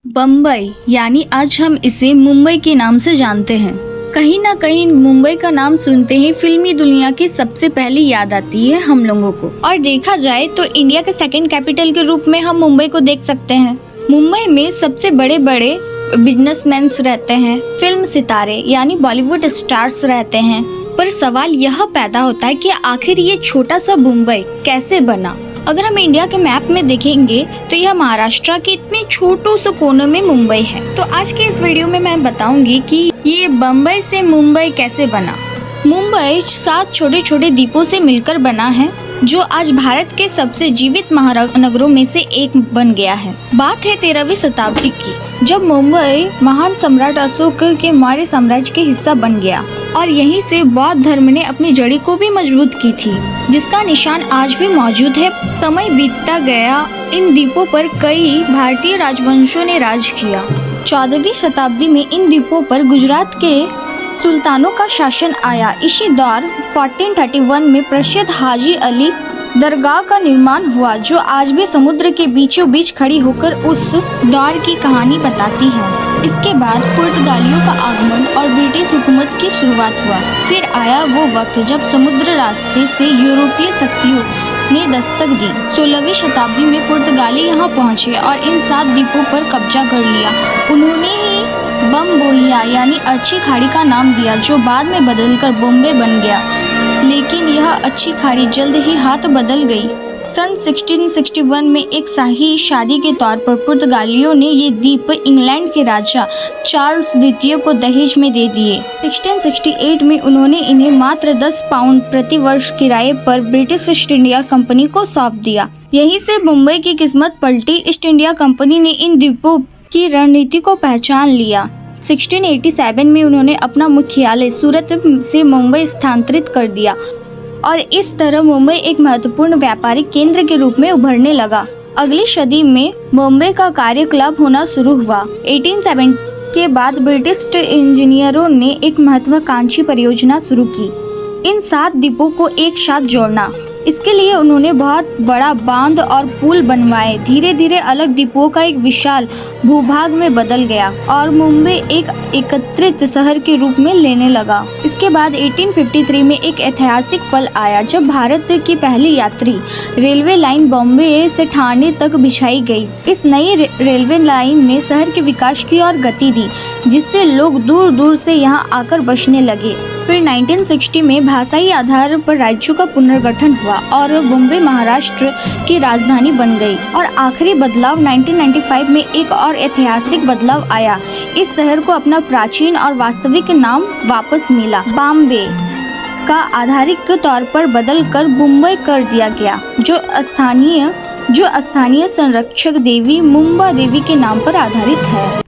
बम्बई यानी आज हम इसे मुंबई के नाम से जानते हैं। कहीं ना कहीं मुंबई का नाम सुनते ही फिल्मी दुनिया की सबसे पहली याद आती है हम लोगों को। और देखा जाए तो इंडिया के सेकंड कैपिटल के रूप में हम मुंबई को देख सकते हैं। मुंबई में सबसे बड़े बड़े बिजनेसमैन रहते हैं, फिल्म सितारे यानी बॉलीवुड स्टार्स रहते हैं। पर सवाल यह पैदा होता है कि आखिर ये छोटा सा मुंबई कैसे बना। अगर हम इंडिया के मैप में देखेंगे तो यह महाराष्ट्र के इतने छोटू से कोने में मुंबई है। तो आज के इस वीडियो में मैं बताऊंगी कि ये बम्बई से मुंबई कैसे बना। मुंबई 7 छोटे छोटे द्वीपों से मिलकर बना है, जो आज भारत के सबसे जीवित महानगरों में से एक बन गया है। बात है 13वीं शताब्दी की, जब मुंबई महान सम्राट अशोक के मौर्य साम्राज्य के हिस्सा बन गया और यहीं से बौद्ध धर्म ने अपनी जड़ी को भी मजबूत की थी, जिसका निशान आज भी मौजूद है। समय बीतता गया, इन द्वीपों पर कई भारतीय राजवंशों ने राज किया। 14वीं शताब्दी में इन द्वीपों पर गुजरात के सुल्तानों का शासन आया। इसी दौर 1431 में प्रसिद्ध हाजी अली दरगाह का निर्माण हुआ, जो आज भी समुद्र के बीचों बीच खड़ी होकर उस दौर की कहानी बताती है। इसके बाद पुर्तगालियों का आगमन और ब्रिटिश हुकूमत की शुरुआत हुआ। फिर आया वो वक्त जब समुद्र रास्ते से यूरोपीय शक्तियों ने दस्तक दी। 16वीं शताब्दी में पुर्तगाली यहाँ पहुँचे और इन 7 द्वीपों पर कब्जा कर लिया। उन्होंने ही बम्बोइया यानी अच्छी खाड़ी का नाम दिया, जो बाद में बदलकर बॉम्बे बन गया। लेकिन यह अच्छी खाड़ी जल्द ही हाथ बदल गई। सन 1661 में एक शाही शादी के तौर पर पुर्तगालियों ने ये द्वीप इंग्लैंड के राजा चार्ल्स द्वितीय को दहेज में दे दिए। 1668 में उन्होंने इन्हें मात्र 10 पाउंड प्रति वर्ष किराए पर ब्रिटिश ईस्ट इंडिया कंपनी को सौंप दिया। यहीं से मुंबई की किस्मत पलटी। ईस्ट इंडिया कंपनी ने इन द्वीपों की रणनीति को पहचान लिया। 1687 में उन्होंने अपना मुख्यालय सूरत से मुंबई स्थानांतरित कर दिया और इस तरह मुंबई एक महत्वपूर्ण व्यापारिक केंद्र के रूप में उभरने लगा। अगली सदी में मुंबई का कार्यकलाप होना शुरू हुआ। 1870 के बाद ब्रिटिश इंजीनियरों ने एक महत्वाकांक्षी परियोजना शुरू की, इन 7 द्वीपों को एक साथ जोड़ना। इसके लिए उन्होंने बहुत बड़ा बांध और पुल बनवाए। धीरे धीरे अलग द्वीपों का एक विशाल भूभाग में बदल गया और मुंबई एक एकत्रित शहर के रूप में लेने लगा। इसके बाद 1853 में एक ऐतिहासिक पल आया, जब भारत की पहली यात्री रेलवे लाइन बॉम्बे से ठाणे तक बिछाई गई। इस नई रेलवे लाइन ने शहर के विकास की और गति दी, जिससे लोग दूर दूर से यहाँ आकर बसने लगे। फिर 1960 में भाषाई आधार पर राज्यों का पुनर्गठन हुआ और बॉम्बे महाराष्ट्र की राजधानी बन गई। और आखिरी बदलाव 1995 में एक और ऐतिहासिक बदलाव आया। इस शहर को अपना प्राचीन और वास्तविक नाम वापस मिला। बॉम्बे का आधारिक तौर पर बदल कर मुंबई कर दिया गया, जो स्थानीय संरक्षक देवी मुंबा देवी के नाम पर आधारित है।